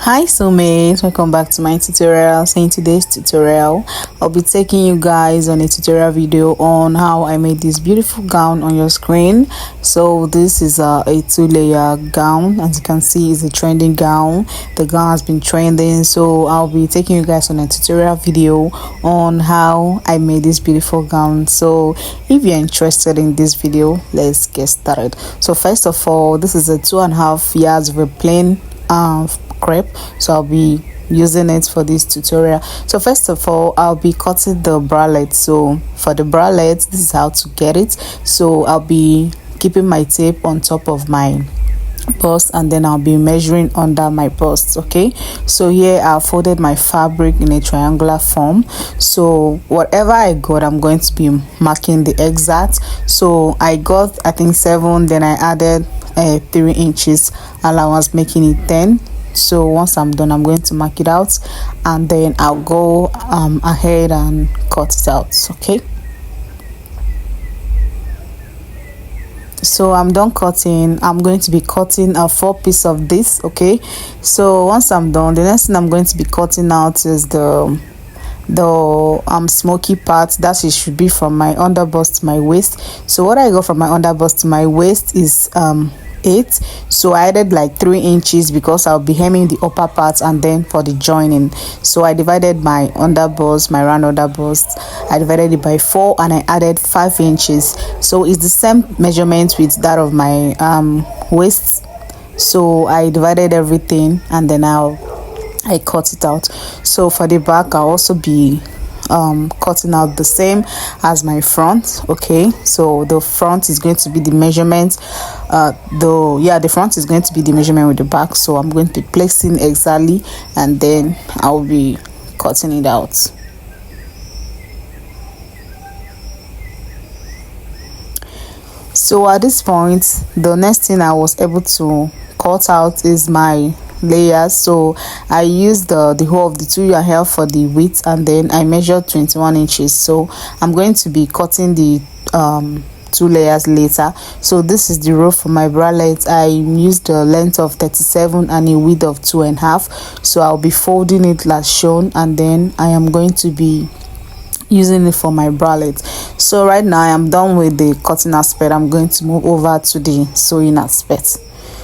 Hi soulmates, welcome back to my tutorial. So in today's tutorial I'll be taking you guys on a tutorial video on how I made this beautiful gown on your screen. So this is a two-layer gown. As you can see, it's a trending gown. The gown has been trending, so I'll be taking you guys on a tutorial video on how I made this beautiful gown. So if you're interested in this video, let's get started. So first of all, this is a 2.5 yards of a plain crepe, so I'll be using it for this tutorial. So first of all, I'll be cutting the bralette. So for the bralette, this is how to get it. So I'll be keeping my tape on top of my bust, and then I'll be measuring under my bust. Okay, so here I folded my fabric in a triangular form. So whatever I got, I'm going to be marking the exact. So I got, I think, 7, then I added 3 inches allowance, making it 10. So once I'm done, I'm going to mark it out, and then I'll go ahead and cut it out. Okay, so I'm done cutting. I'm going to be cutting a 4 piece of this. Okay, so once I'm done, the next thing I'm going to be cutting out is the smoky part. That it should be from my underbust to my waist. So what I got from my underbust to my waist is 8. So I added like 3 inches because I'll be hemming the upper part, and then for the joining, so I divided my underbust, my round underbust, I divided it by 4, and I added 5 inches. So it's the same measurement with that of my waist. So I divided everything, and then I cut it out. So for the back, I'll also be cutting out the same as my front. Okay, so the front is going to be the measurement, the front is going to be the measurement with the back. So I'm going to be placing exactly, and then I'll be cutting it out. So at this point, the next thing I was able to cut out is my layers. So I used the whole of the 2 yard hair for the width, and then I measured 21 inches. So I'm going to be cutting the 2 layers later. So this is the row for my bralette. I used a length of 37 and a width of 2.5. So I'll be folding it as shown, and then I am going to be using it for my bralette. So right now I am done with the cutting aspect. I'm going to move over to the sewing aspect.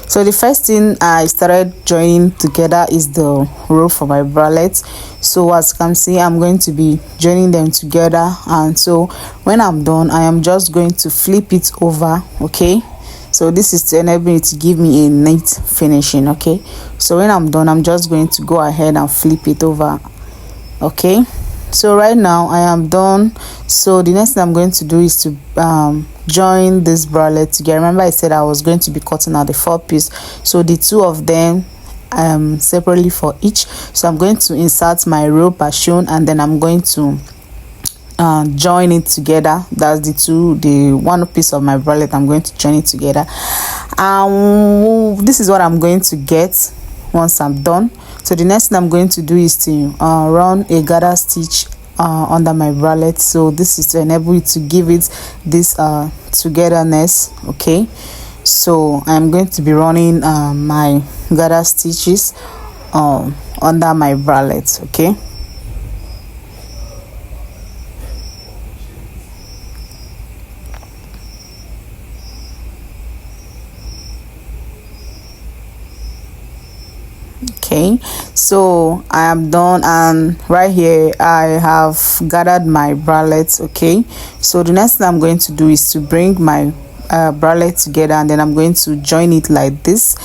So the first thing I started joining together is the row for my bralette. So as you can see, I'm going to be joining them together, and so when I'm done, I am just going to flip it over. Okay, so this is to enable it to give me a neat finishing. Okay, so when I'm done, I'm just going to go ahead and flip it over. Okay, so right now I am done. So the next thing I'm going to do is to join this bralette together. Remember I said I was going to be cutting out the 4 piece, so the 2 of them separately for each. So I'm going to insert my rope as shown, and then I'm going to join it together. That's the 1 piece of my bralette. I'm going to join it together. This is what I'm going to get once I'm done. So the next thing I'm going to do is to run a gather stitch under my bralette. So this is to enable it to give it this togetherness. Okay, so I'm going to be running my gather stitches under my bralette. Okay, okay, so I am done, and right here I have gathered my bralette. Okay, so the next thing I'm going to do is to bring my bralette together, and then I'm going to join it like this.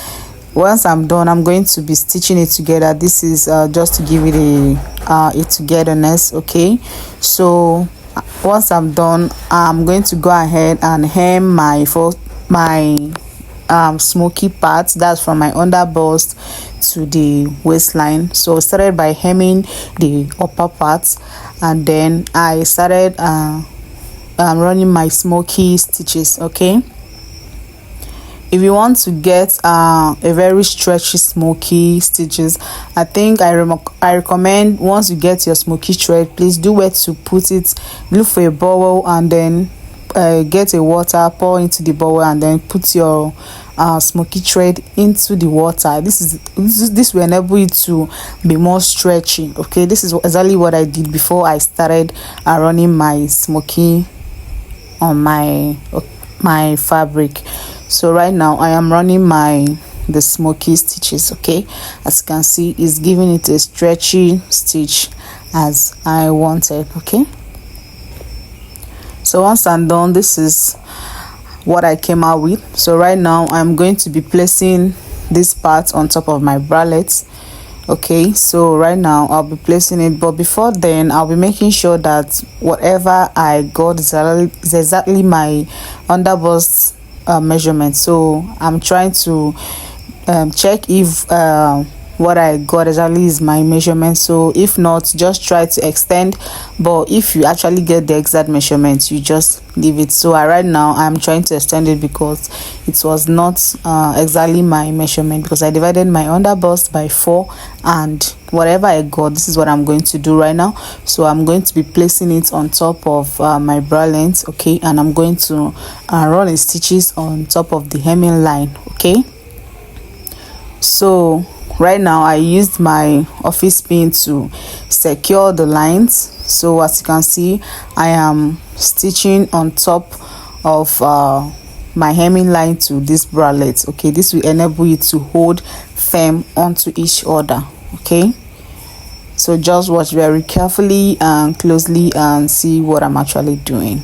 Once I'm done, I'm going to be stitching it together. This is just to give it a togetherness. Okay, so once I'm done, I'm going to go ahead and hem my smoky part. That's from my under bust to the waistline. So I started by hemming the upper parts, and then I started running my smoky stitches. Okay, if you want to get a very stretchy smoky stitches, I think I recommend, once you get your smoky thread, please do where to put it. Look for a bowel, and then get a water, pour into the bowl, and then put your smoky thread into the water. This will enable you to be more stretchy. Okay, this is exactly what I did before I started running my smoky on my fabric. So right now I am running the smoky stitches. Okay, as you can see, it's giving it a stretchy stitch as I wanted. Okay, so once I'm done, this is what I came out with. So right now I'm going to be placing this part on top of my bralette. Okay, so right now I'll be placing it, but before then I'll be making sure that whatever I got is exactly my underbust measurement. So I'm trying to check if what I got exactly is my measurement. So if not, just try to extend, but if you actually get the exact measurement, you just leave it. So right now I'm trying to extend it because it was not exactly my measurement, because I divided my underbust by 4, and whatever I got, this is what I'm going to do right now. So I'm going to be placing it on top of my bra length. Okay, and I'm going to run the stitches on top of the hemming line. Okay, so right now I used my office pin to secure the lines. So as you can see, I am stitching on top of my hemming line to this bralette. Okay, this will enable you to hold firm onto each other. Okay, so just watch very carefully and closely and see what I'm actually doing.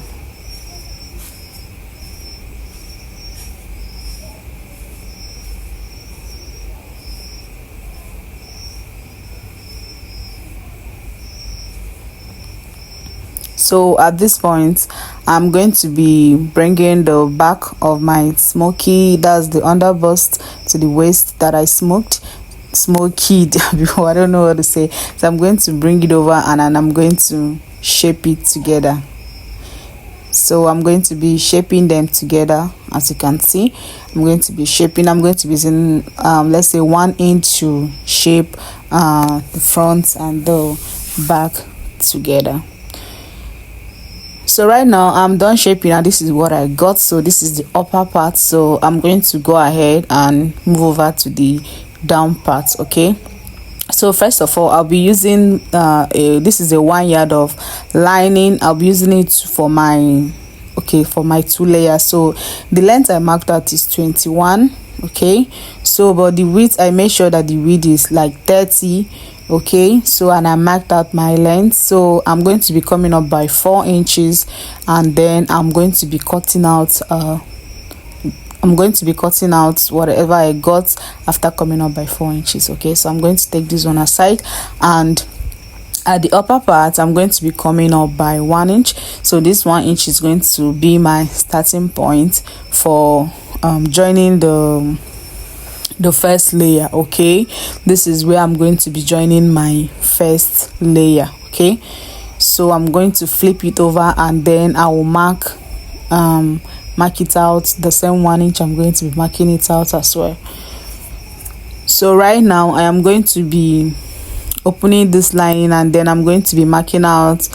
So at this point I'm going to be bringing the back of my smoky, that's the underbust, to the waist that I smokied before. I don't know what to say. So I'm going to bring it over and then I'm going to shape it together. So I'm going to be shaping them together. As you can see, I'm going to be using let's say 1 inch to shape the front and the back together. So right now I'm done shaping and this is what I got. So this is the upper part, so I'm going to go ahead and move over to the down part. Okay, so first of all I'll be using this is a 1 yard of lining. I'll be using it for my 2 layers. So the length I marked out is 21. Okay, so but the width, I made sure that the width is like 30. Okay, so and I marked out my length. So I'm going to be coming up by 4 inches, and then I'm going to be cutting out whatever I got after coming up by 4 inches. Okay, so I'm going to take this one aside, and at the upper part I'm going to be coming up by 1 inch. So this 1 inch is going to be my starting point for joining the first layer. Okay, this is where I'm going to be joining my first layer. Okay, so I'm going to flip it over and then I will mark it out the same 1 inch. I'm going to be marking it out as well. So right now I am going to be opening this line and then I'm going to be marking out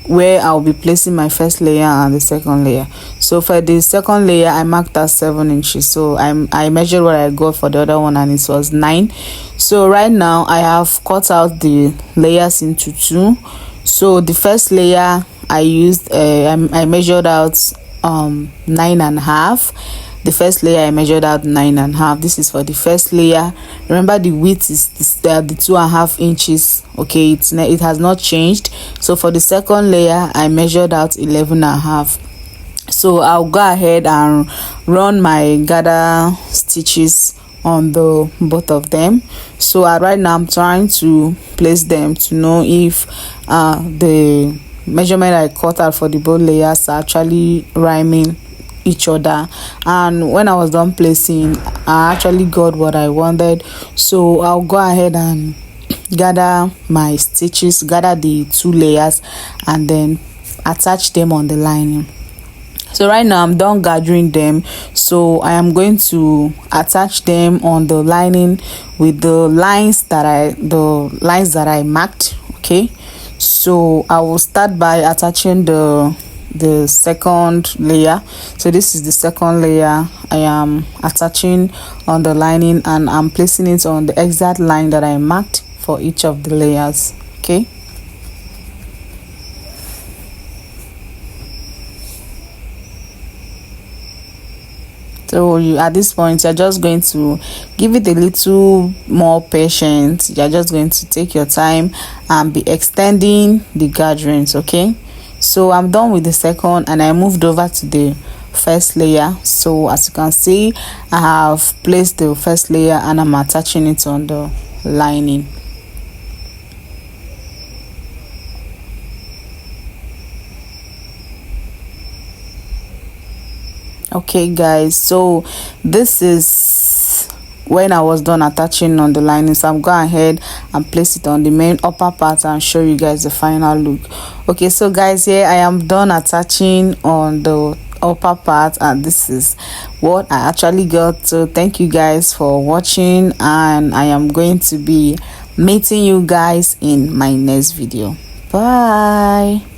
where I'll be placing my first layer and the second layer. So for the second layer I marked at 7 inches. So I measured what I got for the other one and it was 9. So right now I have cut out the layers into 2. So the first layer I used I measured out 9.5. The first layer I measured out 9.5. This is for the first layer. Remember the width is the 2.5 inches. Okay, it has not changed. So for the second layer I measured out 11.5. So I'll go ahead and run my gather stitches on the both of them. So right now I'm trying to place them to know if the measurement I cut out for the both layers are actually rhyming each other. And when I was done placing, I actually got what I wanted. So I'll go ahead and gather my stitches, gather the 2 layers, and then attach them on the lining. So right now I'm done gathering them, so I am going to attach them on the lining with the lines that I marked. Okay, so I will start by attaching the the second layer. So this is the second layer I am attaching on the lining, and I'm placing it on the exact line that I marked for each of the layers. Okay. So you, at this point, you're just going to give it a little more patience. You're just going to take your time and be extending the gatherings. Okay, so I'm done with the second and I moved over to the first layer. So as you can see, I have placed the first layer and I'm attaching it on the lining. Okay guys, so this is when I was done attaching on the lining. So I'm going ahead and place it on the main upper part and show you guys the final look. Okay, so guys, here I am done attaching on the upper part, and this is what I actually got. So thank you guys for watching, and I am going to be meeting you guys in my next video. Bye.